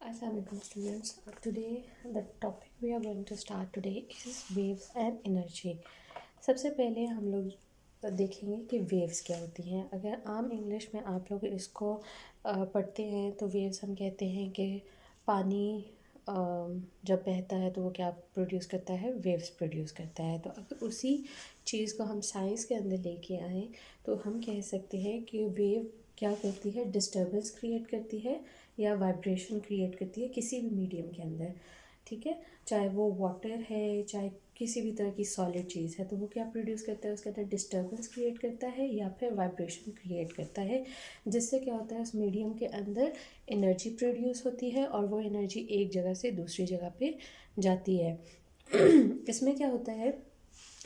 Assalamualaikum students. Today the topic we are going to start today is waves and energy. सबसे पहले हम लोग देखेंगे कि वेव्स क्या होती हैं। अगर आम इंग्लिश में आप लोग इसको पढ़ते हैं तो वेव्स हम कहते हैं कि पानी जब बहता है तो वो क्या प्रोड्यूस करता है, वेव्स प्रोड्यूस करता है। तो अगर उसी चीज़ को हम साइंस के अंदर लेके आएँ तो हम कह सकते हैं कि वेव क्या करती है, डिस्टर्बेंस क्रिएट करती है या वाइब्रेशन क्रिएट करती है किसी भी मीडियम के अंदर। ठीक है, चाहे वो वाटर है, चाहे किसी भी तरह की सॉलिड चीज़ है, तो वो क्या प्रोड्यूस करता है, उसके अंदर डिस्टर्बेंस क्रिएट करता है या फिर वाइब्रेशन क्रिएट करता है, जिससे क्या होता है उस मीडियम के अंदर एनर्जी प्रोड्यूस होती है और वो एनर्जी एक जगह से दूसरी जगह पे जाती है। इसमें क्या होता है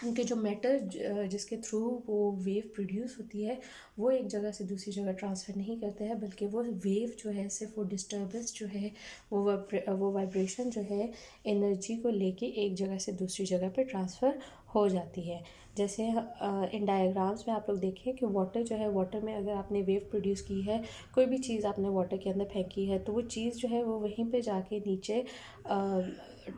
उनके जो मैटर जिसके थ्रू वो वेव प्रोड्यूस होती है वो एक जगह से दूसरी जगह ट्रांसफ़र नहीं करते हैं, बल्कि वो वेव जो है सिर्फ वो डिस्टर्बेंस जो है वो वाइब्रेशन जो है एनर्जी को लेके एक जगह से दूसरी जगह पे ट्रांसफ़र हो जाती है। जैसे इन डायग्राम्स में आप लोग देखें कि वाटर जो है, वाटर में अगर आपने वेव प्रोड्यूस की है, कोई भी चीज़ आपने वाटर के अंदर फेंकी है, तो वो चीज़ जो है वो वहीं पे जाके नीचे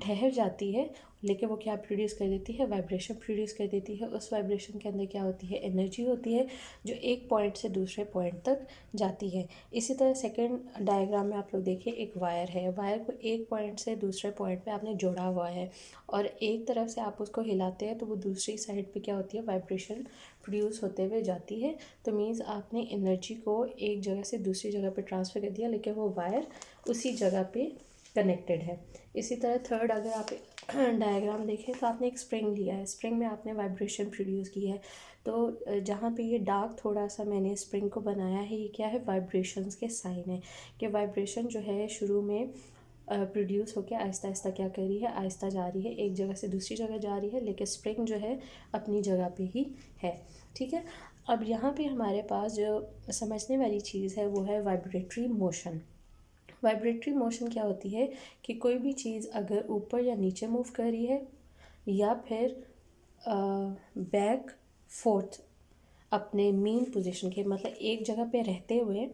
ठहर जाती है, लेकिन वो क्या प्रोड्यूस कर देती है, वाइब्रेशन प्रोड्यूस कर देती है। उस वाइब्रेशन के अंदर क्या होती है, एनर्जी होती है जो एक पॉइंट से दूसरे पॉइंट तक जाती है। इसी तरह सेकंड डायग्राम में आप लोग देखिए, एक वायर है, वायर को एक पॉइंट से दूसरे पॉइंट पे आपने जोड़ा हुआ है और एक तरफ से आप उसको हिलाते हैं तो वो दूसरी साइड पे क्या होती है, वाइब्रेशन प्रोड्यूस होते हुए जाती है। तो मीन्स आपने एनर्जी को एक जगह से दूसरी जगह पे ट्रांसफ़र कर दिया, लेकिन वो वायर उसी जगह पे कनेक्टेड है। इसी तरह थर्ड अगर आप डायग्राम देखें तो आपने एक स्प्रिंग लिया है, स्प्रिंग में आपने वाइब्रेशन प्रोड्यूस की है। तो जहाँ पे ये डार्क थोड़ा सा मैंने स्प्रिंग को बनाया है, ये क्या है, वाइब्रेशंस के साइन है कि वाइब्रेशन जो है शुरू में प्रोड्यूस होकर आहिस्ता आहिस्ता क्या कर रही है, आहिस्ता जा रही है, एक जगह से दूसरी जगह जा रही है, लेकिन स्प्रिंग जो है अपनी जगह पे ही है। ठीक है, अब यहाँ पे हमारे पास जो समझने वाली चीज़ है वो है वाइब्रेटरी मोशन। वाइब्रेटरी मोशन क्या होती है कि कोई भी चीज़ अगर ऊपर या नीचे मूव कर रही है या फिर बैक फोर्थ अपने मेन पोजीशन के, मतलब एक जगह पे रहते हुए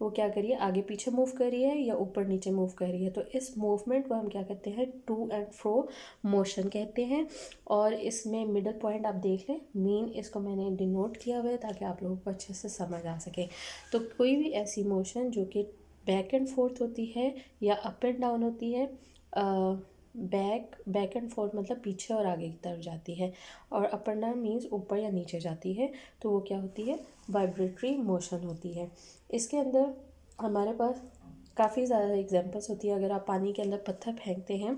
वो क्या करिए, आगे पीछे मूव कर रही है या ऊपर नीचे मूव कर रही है, तो इस मूवमेंट को हम क्या कहते हैं, टू एंड फ्रो मोशन कहते हैं। और इसमें मिडल पॉइंट आप देख लें, मीन इसको मैंने डिनोट किया हुआ है ताकि आप लोगों को अच्छे से समझ आ सके। तो कोई भी ऐसी मोशन जो कि बैक एंड फोर्थ होती है या अप एंड डाउन होती है, बैक एंड फोर्थ मतलब पीछे और आगे की तरफ जाती है, और अप एंड डाउन मीन्स ऊपर या नीचे जाती है, तो वो क्या होती है, वाइब्रेटरी मोशन होती है। इसके अंदर हमारे पास काफ़ी ज़्यादा एग्जांपल्स होती है। अगर आप पानी के अंदर पत्थर फेंकते हैं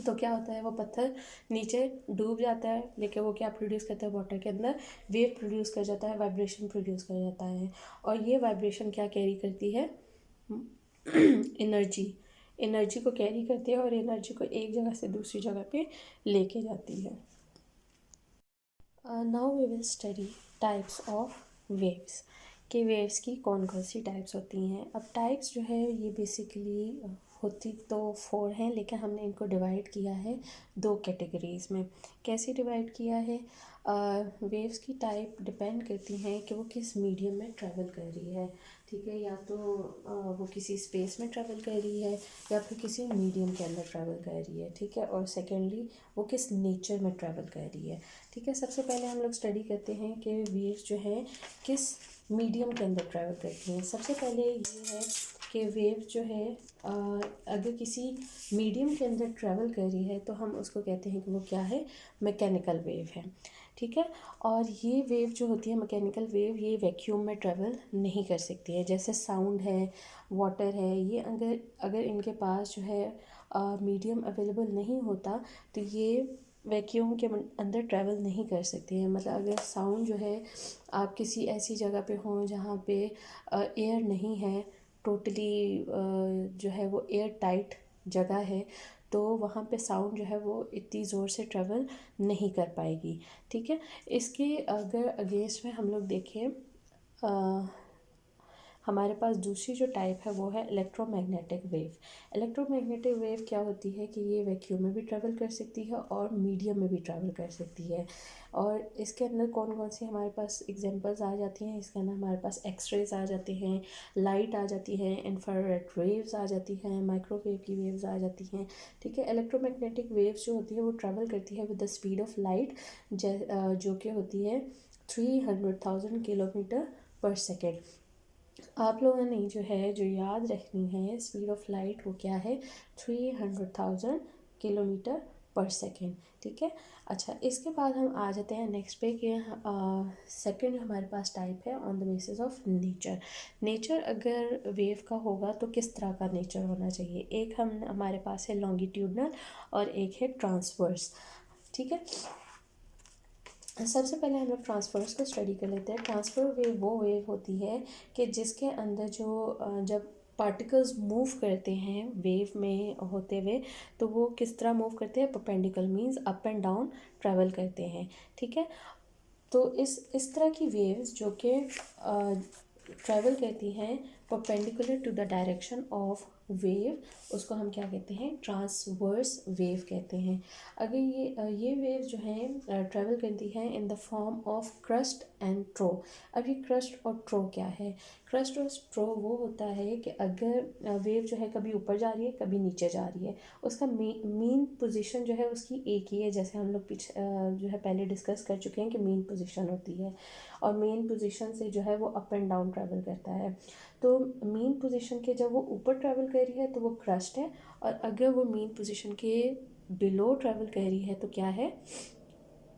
तो क्या होता है, वो पत्थर नीचे डूब जाता है, लेकिन वो क्या प्रोड्यूस करता है, वाटर के अंदर वेव प्रोड्यूस कर जाता है, वाइब्रेशन प्रोड्यूस कर जाता है। और ये वाइब्रेशन क्या कैरी करती है, एनर्जी, एनर्जी को कैरी करती है और एनर्जी को एक जगह से दूसरी जगह पे लेके जाती है। Now we will study types of waves, कि वेव्स की कौन कौन सी टाइप्स होती हैं। अब टाइप्स जो है ये बेसिकली होती तो 4 हैं, लेकिन हमने इनको डिवाइड किया है 2 कैटेगरीज़ में। कैसे डिवाइड किया है, वेव्स की टाइप डिपेंड करती हैं कि वो किस मीडियम में ट्रैवल कर रही है। ठीक है, या तो वो किसी स्पेस में ट्रैवल कर रही है या फिर किसी मीडियम के अंदर ट्रैवल कर रही है। ठीक है, और सेकेंडली वो किस नेचर में ट्रैवल कर रही है। ठीक है, सबसे पहले हम लोग स्टडी करते हैं कि वेव्स जो है किस मीडियम के अंदर ट्रैवल करती हैं। सबसे पहले ये है कि वेव जो है अगर किसी मीडियम के अंदर ट्रैवल कर रही है तो हम उसको कहते हैं कि वो क्या है, मैकेनिकल वेव है। ठीक है, और ये वेव जो होती है मैकेनिकल वेव, ये वैक्यूम में ट्रैवल नहीं कर सकती है। जैसे साउंड है, वाटर है, ये अगर अगर इनके पास जो है मीडियम अवेलेबल नहीं होता तो ये वैक्यूम के अंदर ट्रैवल नहीं कर सकती हैं। मतलब अगर साउंड जो है, आप किसी ऐसी जगह पे हों जहाँ पे एयर नहीं है, टोटली जो है वो एयर टाइट जगह है, तो वहाँ पे साउंड जो है वो इतनी ज़ोर से ट्रैवल नहीं कर पाएगी। ठीक है, इसके अगर अगेंस्ट में हम लोग देखें, हमारे पास दूसरी जो टाइप है वो है इलेक्ट्रोमैग्नेटिक वेव। इलेक्ट्रोमैग्नेटिक वेव क्या होती है कि ये वैक्यूम में भी ट्रैवल कर सकती है और मीडियम में भी ट्रैवल कर सकती है। और इसके अंदर कौन कौन सी हमारे पास एग्जांपल्स आ जाती हैं, इसके अंदर हमारे पास एक्सरेज आ जाते हैं, लाइट आ जाती है, इंफ्रारेड वेव्स आ जाती हैं, माइक्रोवेव की वेव्स आ जाती हैं। ठीक है, इलेक्ट्रोमैग्नेटिक वेव्स जो होती है वो ट्रैवल करती है with the speed of light, जो कि होती है 300,000 किलोमीटर पर सेकेंड। आप लोगों ने जो है जो याद रखनी है स्पीड ऑफ लाइट वो क्या है, 300,000 किलोमीटर पर सेकेंड। ठीक है, अच्छा इसके बाद हम आ जाते हैं नेक्स्ट पे कि सेकंड हमारे पास टाइप है on the basis of nature. Nature अगर वेव का होगा तो किस तरह का नेचर होना चाहिए, एक हमारे पास है लॉन्गिट्यूडनल और एक है ट्रांसवर्स। ठीक है, सबसे पहले हम लोग ट्रांसफर्स को स्टडी कर लेते हैं। ट्रांसफ़र वेव वो वेव होती है कि जिसके अंदर जब पार्टिकल्स मूव करते हैं वेव में होते हुए तो वो किस तरह मूव करते हैं, perpendicular means up and down travel करते हैं। ठीक है, तो इस तरह की वेव्स जो कि ट्रैवल करती हैं perpendicular to the direction of wave, उसको हम क्या कहते हैं, ट्रांसवर्स वेव कहते हैं। अगर ये वेव जो है ट्रैवल करती है in the form of crest and trough. अब ये क्रस्ट और ट्रो क्या है, क्रस्ट और ट्रो वो होता है कि अगर वेव जो है कभी ऊपर जा रही है कभी नीचे जा रही है, उसका मीन पोजीशन जो है उसकी एक ही है, जैसे हम लोग पीछे जो है पहले डिस्कस कर चुके हैं कि मीन पोजीशन होती है और मेन पोजीशन से जो है वो अप एंड डाउन ट्रैवल करता है। तो मेन पोजीशन के जब वो ऊपर ट्रैवल कर रही है तो वो क्रस्ट है, और अगर वो मेन पोजीशन के बिलो ट्रैवल कर रही है तो क्या है,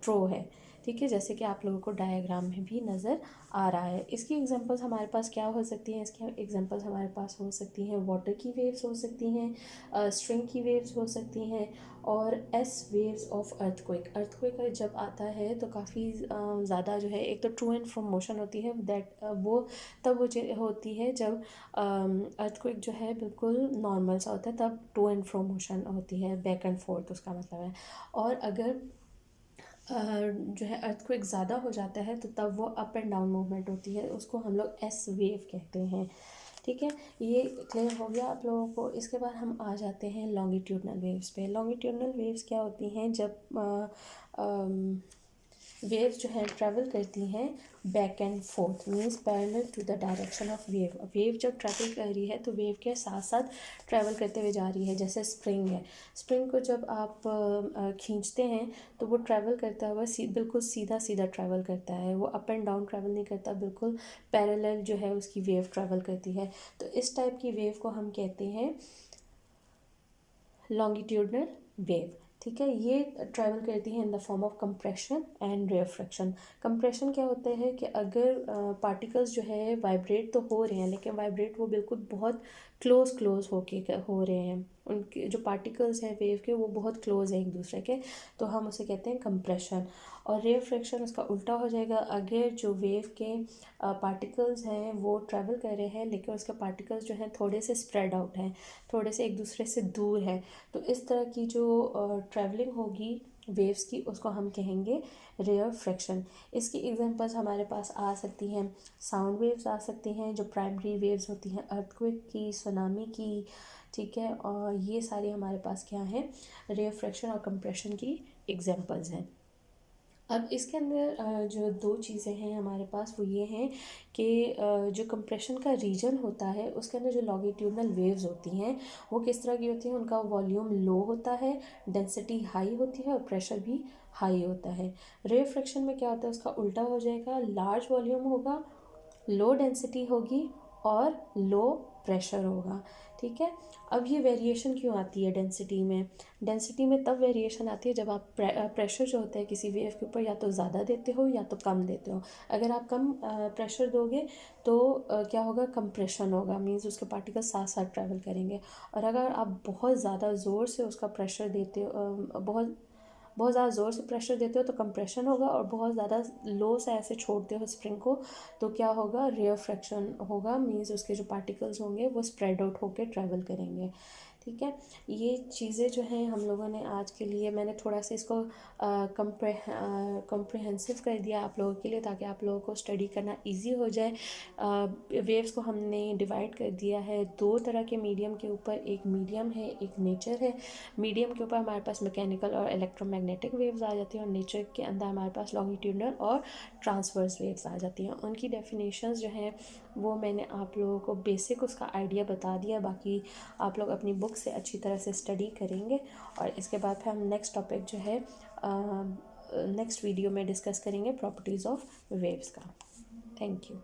ट्रो है। ठीक है, जैसे कि आप लोगों को डायग्राम में भी नज़र आ रहा है। इसकी एग्जांपल्स हमारे पास क्या हो सकती हैं, इसकी एग्जांपल्स हमारे पास हो सकती हैं वाटर की वेव्स हो सकती हैं, स्ट्रिंग की वेव्स हो सकती हैं, और S waves of earthquake. Earthquake जब आता है तो काफ़ी ज़्यादा जो है, एक तो टू एंड फ्रॉम मोशन होती है दैट वो तब होती है जब अर्थक्वेक जो है बिल्कुल नॉर्मल सा होता है, तब टू एंड फ्रॉम मोशन होती है, बैक एंड फोर्थ उसका मतलब है। और अगर जो है अर्थक्वेक ज़्यादा हो जाता है तो तब वो अप एंड डाउन मूवमेंट होती है, उसको हम लोग एस वेव कहते हैं। ठीक है, ये क्लियर हो गया आप लोगों को। इसके बाद हम आ जाते हैं लॉन्गिट्यूडनल वेव्स पे। लॉन्गिट्यूडनल वेव्स क्या होती हैं, जब वेव्स जो है ट्रैवल करती हैं back and forth means parallel to the direction of wave. Wave जब ट्रैवल कर रही है तो वेव के साथ साथ ट्रैवल करते हुए जा रही है। जैसे स्प्रिंग है, स्प्रिंग को जब आप खींचते हैं तो वो ट्रैवल करता हुआ बिल्कुल सीधा सीधा ट्रैवल करता है, वो अप एंड डाउन ट्रैवल नहीं करता, बिल्कुल पैरेलल जो है उसकी वेव ट्रैवल करती है। तो इस टाइप की वेव को हम कहते हैं लॉन्गिट्यूडनल वेव। ठीक है, ये ट्रैवल करती है in the form of compression and rarefaction. Compression क्या होता है कि अगर पार्टिकल्स जो है वाइब्रेट तो हो रहे हैं लेकिन वाइब्रेट वो बिल्कुल बहुत क्लोज होके हो रहे हैं, उनके जो पार्टिकल्स हैं वेव के वो बहुत क्लोज हैं एक दूसरे के, तो हम उसे कहते हैं कंप्रेशन। और रेफ्रैक्शन उसका उल्टा हो जाएगा, अगर जो वेव के पार्टिकल्स हैं वो ट्रैवल कर रहे हैं लेकिन उसके पार्टिकल्स जो हैं थोड़े से स्प्रेड आउट हैं, थोड़े से एक दूसरे से दूर हैं, तो इस तरह की जो ट्रैवलिंग होगी वेव्स की उसको हम कहेंगे रेफ्रैक्शन। इसकी एग्जांपल्स हमारे पास आ सकती हैं, साउंड वेव्स आ सकती हैं जो प्राइमरी वेव्स होती हैं अर्थक्वेक की, सुनामी की। ठीक है, और ये सारी हमारे पास क्या है, रेफ्रैक्शन और कंप्रेशन की एग्जांपल्स हैं। अब इसके अंदर जो दो चीज़ें हैं हमारे पास वो ये हैं कि जो कंप्रेशन का रीजन होता है उसके अंदर जो लॉन्गिट्यूडनल वेव्स होती हैं वो किस तरह की होती हैं, उनका वॉल्यूम लो होता है, डेंसिटी हाई होती है और प्रेशर भी हाई होता है। रेफ्रैक्शन में क्या होता है, उसका उल्टा हो जाएगा, लार्ज वॉल्यूम होगा, लो डेंसिटी होगी और लो प्रेशर होगा। ठीक है, अब ये वेरिएशन क्यों आती है डेंसिटी में, डेंसिटी में तब वेरिएशन आती है जब आप प्रेशर जो होता है किसी वेव के ऊपर या तो ज़्यादा देते हो या तो कम देते हो। अगर आप कम प्रेशर दोगे तो क्या होगा, कंप्रेशन होगा, मीन्स उसके पार्टिकल साथ साथ ट्रैवल करेंगे। और अगर आप बहुत ज़्यादा ज़ोर से उसका प्रेशर देते हो, बहुत ज़्यादा ज़ोर से प्रेशर देते हो तो कंप्रेशन होगा, और बहुत ज़्यादा लो से ऐसे छोड़ते हो स्प्रिंग को तो क्या होगा, रेफ्रैक्शन होगा, मीन्स उसके जो पार्टिकल्स होंगे वो स्प्रेड आउट होकर ट्रैवल करेंगे। ठीक है। ये चीज़ें जो हैं हम लोगों ने आज के लिए, मैंने थोड़ा सा इसको कम्प्रहेंसिव कर दिया आप लोगों के लिए, ताकि आप लोगों को स्टडी करना इजी हो जाए। वेव्स को हमने डिवाइड कर दिया है दो तरह के मीडियम के ऊपर, एक मीडियम है, एक नेचर है। मीडियम के ऊपर हमारे पास मैकेनिकल और इलेक्ट्रोमैग्नेटिक वेव्स आ जाती हैं, और नेचर के अंदर हमारे पास लॉन्गिट्यूडनल और ट्रांसवर्स वेव्स आ जाती हैं। उनकी डेफिनेशंस जो हैं वो मैंने आप लोगों को बेसिक उसका आइडिया बता दिया। बाकी आप लोग अपनी बुक से अच्छी तरह से स्टडी करेंगे, और इसके बाद फिर हम नेक्स्ट टॉपिक जो है नेक्स्ट वीडियो में डिस्कस करेंगे प्रॉपर्टीज़ ऑफ वेव्स का। Thank you.